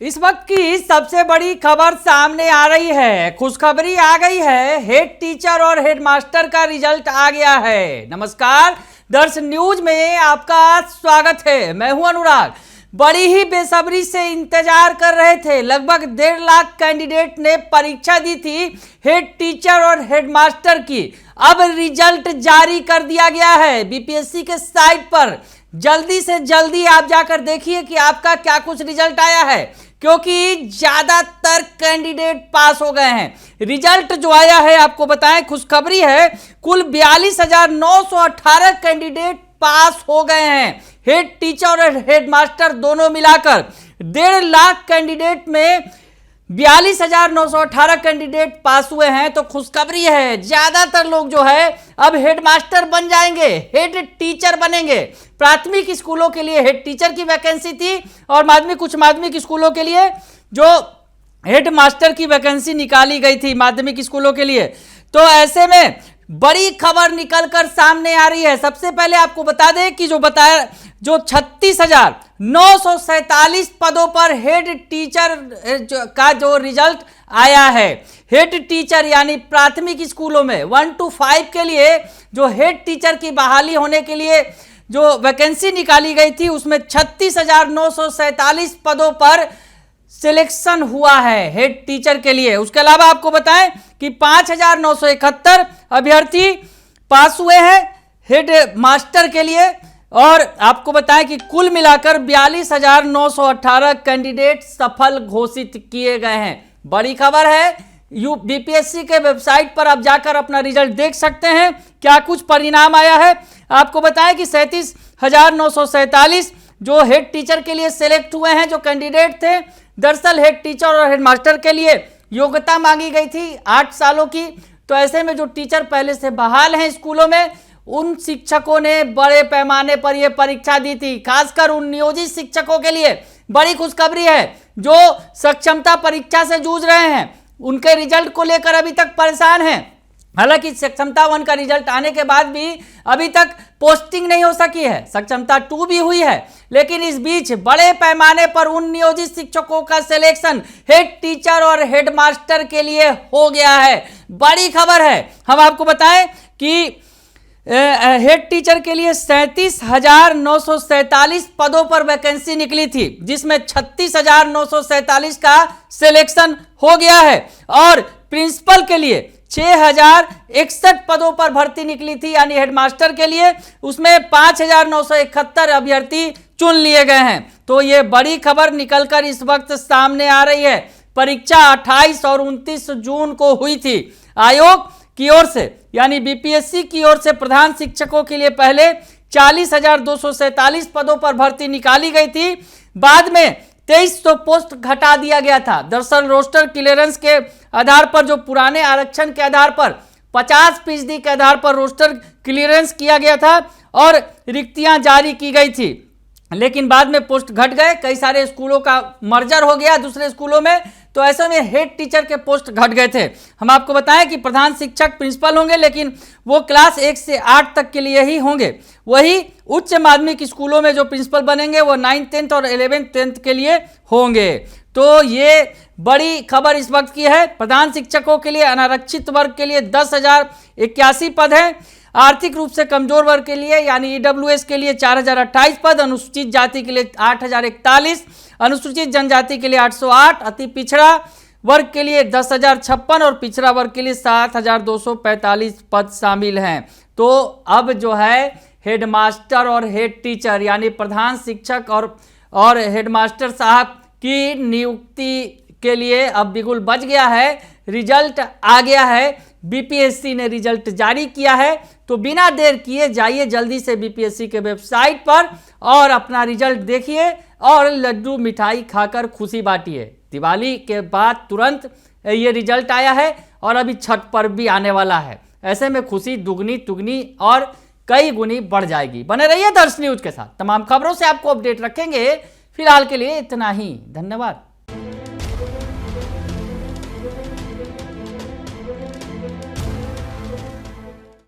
इस वक्त की सबसे बड़ी खबर सामने आ रही है। खुशखबरी आ गई है, हेड टीचर और हेड मास्टर का रिजल्ट आ गया है। नमस्कार, दर्श न्यूज में आपका स्वागत है। मैं हूं अनुराग। बड़ी ही बेसब्री से इंतजार कर रहे थे। लगभग 1.5 लाख कैंडिडेट ने परीक्षा दी थी हेड टीचर और हेड मास्टर की। अब रिजल्ट जारी कर दिया गया है बीपीएससी के साइट पर। जल्दी से जल्दी आप जाकर देखिए कि आपका क्या कुछ रिजल्ट आया है, क्योंकि ज्यादातर कैंडिडेट पास हो गए हैं। रिजल्ट जो आया है आपको बताएं, खुशखबरी है, कुल 42,918 कैंडिडेट पास हो गए हैं। हेड टीचर और हेड मास्टर दोनों मिलाकर 1.5 लाख कैंडिडेट में 42,918 कैंडिडेट पास हुए हैं। तो खुशखबरी है, ज्यादातर लोग जो है अब हेड मास्टर बन जाएंगे, हेड टीचर बनेंगे। प्राथमिक स्कूलों के लिए हेड टीचर की वैकेंसी थी और कुछ माध्यमिक स्कूलों के लिए जो हेड मास्टर की वैकेंसी निकाली गई थी माध्यमिक स्कूलों के लिए। तो ऐसे में बड़ी खबर निकलकर सामने आ रही है। सबसे पहले आपको बता दें कि जो 36,947 पदों पर हेड टीचर का जो रिजल्ट आया है, हेड टीचर यानी प्राथमिक स्कूलों में 1 to 5 के लिए जो हेड टीचर की बहाली होने के लिए जो वैकेंसी निकाली गई थी, उसमें 36,947 पदों पर सिलेक्शन हुआ है हेड टीचर के लिए। उसके अलावा आपको बताएं कि 5,971 अभ्यर्थी पास हुए हैं हेड मास्टर के लिए। और आपको बताएं कि कुल मिलाकर 42,918 कैंडिडेट सफल घोषित किए गए हैं। बड़ी खबर है, बीपीएससी के वेबसाइट पर आप जाकर अपना रिजल्ट देख सकते हैं, क्या कुछ परिणाम आया है। आपको बताएं कि 37,947 जो हेड टीचर के लिए सिलेक्ट हुए हैं, जो कैंडिडेट थे। दरअसल हेड टीचर और हेड मास्टर के लिए योग्यता मांगी गई थी 8 सालों की। तो ऐसे में जो टीचर पहले से बहाल हैं स्कूलों में, उन शिक्षकों ने बड़े पैमाने पर यह परीक्षा दी थी। खासकर उन नियोजित शिक्षकों के लिए बड़ी खुशखबरी है जो सक्षमता परीक्षा से जूझ रहे हैं। उनके रिजल्ट को लेकर अभी तक परेशान हैं। हालांकि सक्षमता 1 का रिजल्ट आने के बाद भी अभी तक पोस्टिंग नहीं हो सकी है, सक्षमता 2 भी हुई है, लेकिन इस बीच बड़े पैमाने पर उन नियोजित शिक्षकों का सिलेक्शन हेड टीचर और हेड मास्टर के लिए हो गया है। बड़ी खबर है। हम आपको बताएं कि हेड टीचर के लिए 37,947 पदों पर वैकेंसी निकली थी, जिसमें 36,947 का सिलेक्शन हो गया है। और प्रिंसिपल के लिए 6,061 पदों पर भर्ती निकली थी, यानी हेडमास्टर के लिए उसमें 5,971 अभ्यर्थी चुन लिए गए हैं। तो ये बड़ी खबर निकलकर इस वक्त सामने आ रही है। परीक्षा 28 और 29 जून को हुई थी। आयोग की ओर से यानी बीपीएससी की ओर से प्रधान शिक्षकों के लिए पहले 40,247 पदों पर भर्ती निकाली गई थी। बाद में 2300 पोस्ट घटा दिया गया था। दरअसल रोस्टर क्लियरेंस के आधार पर, जो पुराने आरक्षण के आधार पर 50% के आधार पर रोस्टर क्लियरेंस किया गया था और रिक्तियां जारी की गई थी। लेकिन बाद में पोस्ट घट गए, कई सारे स्कूलों का मर्जर हो गया दूसरे स्कूलों में, तो ऐसे में हेड टीचर के पोस्ट घट गए थे। हम आपको बताएं कि प्रधान शिक्षक प्रिंसिपल होंगे, लेकिन वो क्लास 1 से 8 तक के लिए ही होंगे। वही उच्च माध्यमिक स्कूलों में जो प्रिंसिपल बनेंगे वो 9th 10th और 11th 10th के लिए होंगे। तो ये बड़ी खबर इस वक्त की है। प्रधान शिक्षकों के लिए अनारक्षित वर्ग के लिए 10,081 पद हैं। आर्थिक रूप से कमजोर वर्ग के लिए यानी ईडब्ल्यूएस के लिए 4,028 पद, अनुसूचित जाति के लिए 8,041, अनुसूचित जनजाति के लिए 808, अति पिछड़ा वर्ग के लिए 10,056 और पिछड़ा वर्ग के लिए 7,245 पद शामिल हैं। तो अब जो है हेडमास्टर और हेड टीचर यानी प्रधान शिक्षक और हेडमास्टर साहब की नियुक्ति के लिए अब बिगुल बज गया है। रिजल्ट आ गया है, बीपीएससी ने रिजल्ट जारी किया है। तो बिना देर किए जाइए जल्दी से बीपीएससी के वेबसाइट पर और अपना रिजल्ट देखिए और लड्डू मिठाई खाकर खुशी बांटिए। दिवाली के बाद तुरंत ये रिजल्ट आया है और अभी छठ पर्व भी आने वाला है। ऐसे में खुशी दुगनी तुगनी और कई गुनी बढ़ जाएगी। बने रहिए दर्श न्यूज के साथ, तमाम खबरों से आपको अपडेट रखेंगे। फिलहाल के लिए इतना ही, धन्यवाद।